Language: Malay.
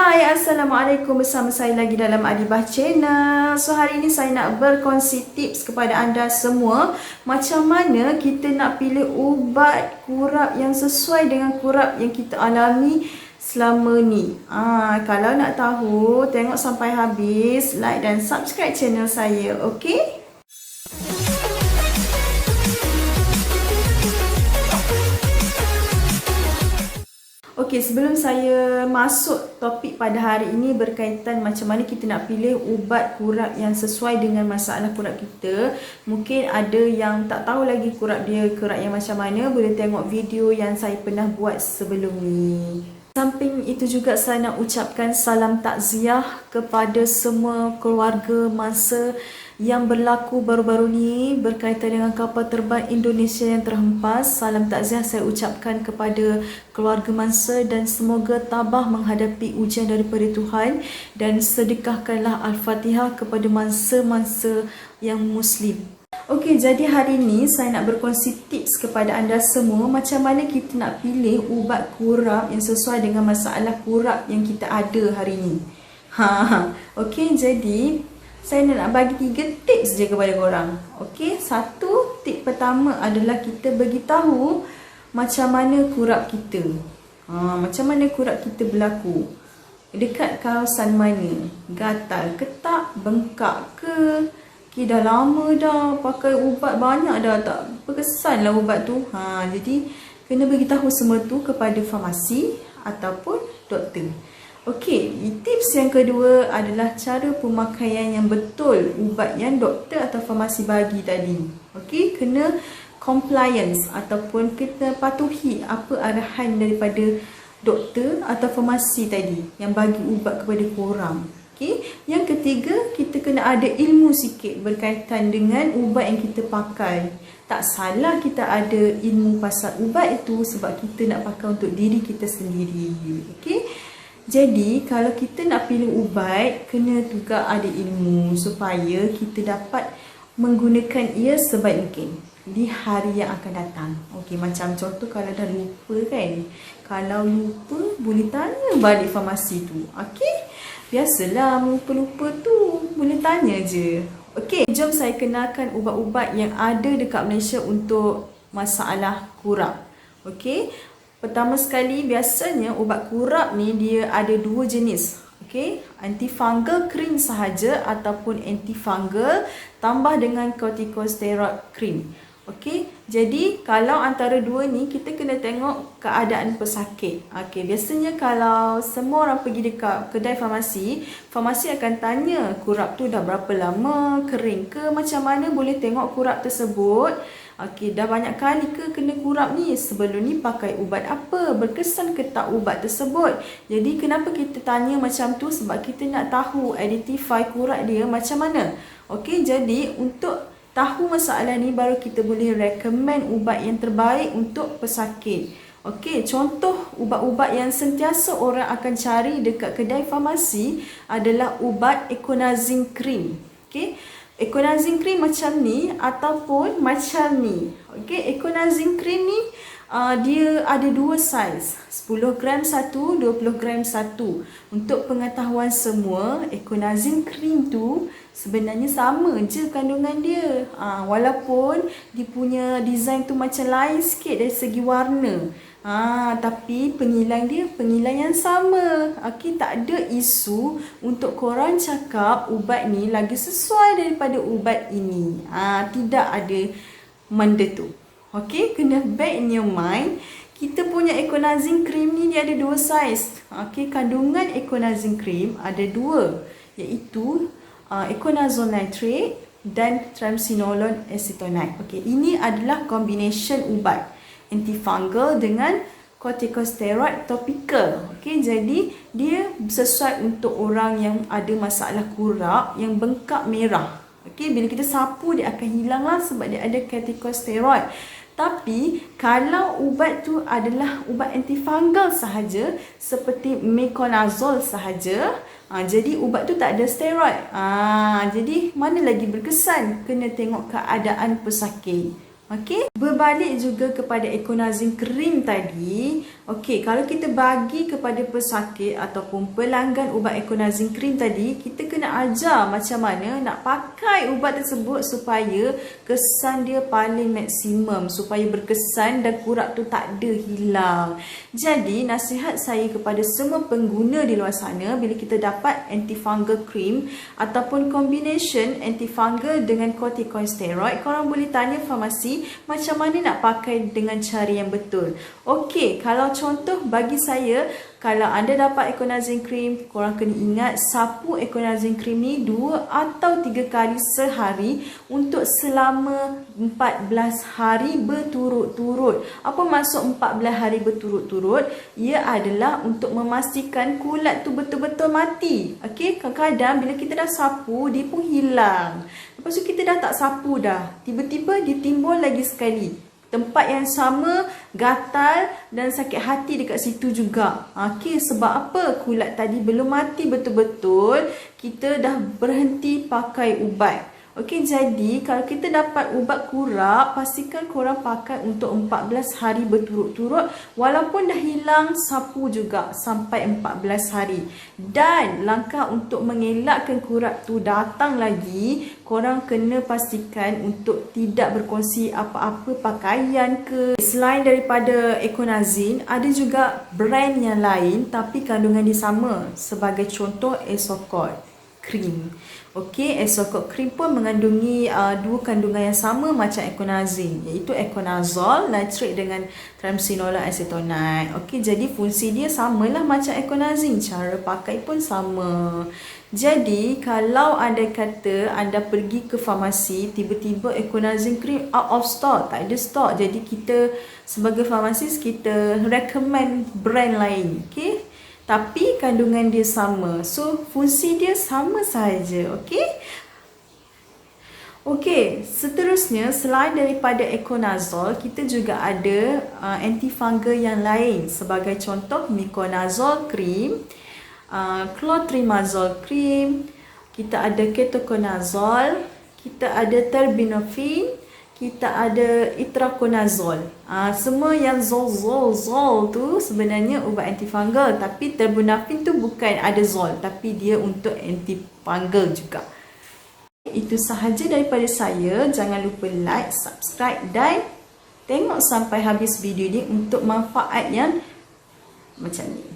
Hai, Assalamualaikum. Bersama saya lagi dalam Adibah Channel. So, hari ini saya nak berkongsi tips kepada anda semua macam mana kita nak pilih ubat kurap yang sesuai dengan kurap yang kita alami selama ni. Kalau nak tahu, tengok sampai habis, like dan subscribe channel saya, okey? Okey, sebelum saya masuk topik pada hari ini berkaitan macam mana kita nak pilih ubat kurap yang sesuai dengan masalah kurap kita. Mungkin ada yang tak tahu lagi kurap dia kurap yang macam mana, boleh tengok video yang saya pernah buat sebelum ni. Samping itu juga saya nak ucapkan salam takziah kepada semua keluarga masa yang berlaku baru-baru ni berkaitan dengan kapal terbang Indonesia yang terhempas. Salam takziah saya ucapkan kepada keluarga mangsa dan semoga tabah menghadapi ujian daripada Tuhan, dan sedekahkanlah Al-Fatihah kepada mangsa-mangsa yang Muslim. Okey, jadi hari ni saya nak berkongsi tips kepada anda semua macam mana kita nak pilih ubat kurap yang sesuai dengan masalah kurap yang kita ada hari ni. Okey, jadi saya nak bagi 3 tips je kepada korang. Okey, satu tip pertama adalah kita beritahu macam mana kurap kita. Macam mana kurap kita berlaku. Dekat kawasan mana? Gatal ke tak? Bengkak ke? Dah lama dah pakai ubat, banyak dah tak berkesan lah ubat tu. Jadi kena beritahu semua tu kepada farmasi ataupun doktor. Okey, tips yang kedua adalah cara pemakaian yang betul ubat yang doktor atau farmasi bagi tadi. Okey, kena compliance ataupun kita patuhi apa arahan daripada doktor atau farmasi tadi yang bagi ubat kepada korang. Okay. Yang ketiga, kita kena ada ilmu sikit berkaitan dengan ubat yang kita pakai. Tak salah kita ada ilmu pasal ubat itu sebab kita nak pakai untuk diri kita sendiri. Okay. Jadi, kalau kita nak pilih ubat, kena juga ada ilmu supaya kita dapat menggunakan ia sebaik mungkin di hari yang akan datang. Okey, macam contoh kalau dah lupa kan. Kalau lupa, boleh tanya balik farmasi tu. Okey? Biasalah lupa-lupa tu, boleh tanya je. Okey, jom saya kenalkan ubat-ubat yang ada dekat Malaysia untuk masalah kurap. Okey, pertama sekali biasanya ubat kurap ni dia ada 2 jenis. Okey, antifungal cream sahaja ataupun antifungal tambah dengan corticosteroid cream. Okey, jadi kalau antara dua ni kita kena tengok keadaan pesakit. Okey, biasanya kalau semua orang pergi dekat kedai farmasi, farmasi akan tanya kurap tu dah berapa lama, kering ke, macam mana boleh tengok kurap tersebut. Okey, dah banyak kali ke kena kurap ni, sebelum ni pakai ubat apa, berkesan ke tak ubat tersebut. Jadi kenapa kita tanya macam tu, sebab kita nak tahu identify kurap dia macam mana. Okey, jadi untuk tahu masalah ni baru kita boleh recommend ubat yang terbaik untuk pesakit. Okey, contoh ubat-ubat yang sentiasa orang akan cari dekat kedai farmasi adalah ubat Econazine cream. Okey, Econazine cream macam ni ataupun macam ni. Okey, Econazine cream ni dia ada 2 saiz, 10 gram satu, 20 gram satu. Untuk pengetahuan semua, Econazine cream tu sebenarnya sama je kandungan dia. Walaupun dia punya design tu macam lain sikit dari segi warna. Tapi pengilang dia pengilang yang sama. Okey, tak ada isu untuk korang cakap ubat ni lagi sesuai daripada ubat ini. Tidak ada benda tu. Okey, kena bear in your mind. Kita punya Econazine cream ni dia ada 2 saiz. Okey, kandungan Econazine cream ada 2, iaitu Econazole nitrate dan triamcinolone acetonide. Okey, ini adalah combination ubat antifungal dengan corticosteroid topical. Okey, jadi dia sesuai untuk orang yang ada masalah kurap yang bengkak merah. Okey, bila kita sapu dia akan hilanglah sebab dia ada corticosteroid. Tapi kalau ubat tu adalah ubat antifungal sahaja seperti metronidazole sahaja, jadi ubat tu tak ada steroid. Jadi mana lagi berkesan? Kena tengok keadaan pesakit. Okey, berbalik juga kepada Econazine Cream tadi. Okey, kalau kita bagi kepada pesakit ataupun pelanggan ubat Econazine Cream tadi, kita kena ajar macam mana nak pakai ubat tersebut supaya kesan dia paling maksimum, supaya berkesan dan kurap tu tak ada hilang. Jadi, nasihat saya kepada semua pengguna di luar sana, bila kita dapat antifungal cream ataupun combination antifungal dengan corticosteroid, korang boleh tanya farmasi macam mana nak pakai dengan cara yang betul. Okey, kalau contoh bagi saya, kalau anda dapat Econazine Cream, korang kena ingat sapu Econazine Cream ni 2 atau 3 kali sehari untuk selama 14 hari berturut-turut. Apa maksud 14 hari berturut-turut? Ia adalah untuk memastikan kulat tu betul-betul mati. Okey, kadang-kadang bila kita dah sapu, dia pun hilang. Lepas tu kita dah tak sapu dah, tiba-tiba dia timbul lagi sekali. Tempat yang sama, gatal dan sakit hati dekat situ juga. Okey, sebab apa? Kulat tadi belum mati betul-betul, kita dah berhenti pakai ubat. Okey, jadi kalau kita dapat ubat kurap, pastikan korang pakai untuk 14 hari berturut-turut, walaupun dah hilang, sapu juga sampai 14 hari. Dan langkah untuk mengelakkan kurap tu datang lagi, korang kena pastikan untuk tidak berkongsi apa-apa pakaian ke. Selain daripada Econazine, ada juga brand yang lain tapi kandungan dia sama. Sebagai contoh, Esocort Cream. Okey, Esocort Cream pun mengandungi 2 kandungan yang sama macam Econazine, iaitu Econazole nitrate dengan triamcinolone acetonide. Okey, jadi fungsi dia samalah macam Econazine, cara pakai pun sama. Jadi, kalau anda kata anda pergi ke farmasi, tiba-tiba Econazine Cream out of stock, tak ada stok. Jadi, kita sebagai farmasis, kita recommend brand lain. Okey? Tapi kandungan dia sama. So, fungsi dia sama saja. Okey? Okey, seterusnya selain daripada Econazole, kita juga ada antifungal yang lain. Sebagai contoh, Miconazole Cream, Clotrimazole Cream, kita ada Ketoconazole, kita ada Terbinafine, kita ada Itraconazole. Semua yang zol tu sebenarnya ubat antifungal, tapi Terbinafine tu bukan ada zol, tapi dia untuk antifungal juga. Itu sahaja daripada saya. Jangan lupa like, subscribe dan tengok sampai habis video ni untuk manfaat yang macam ni.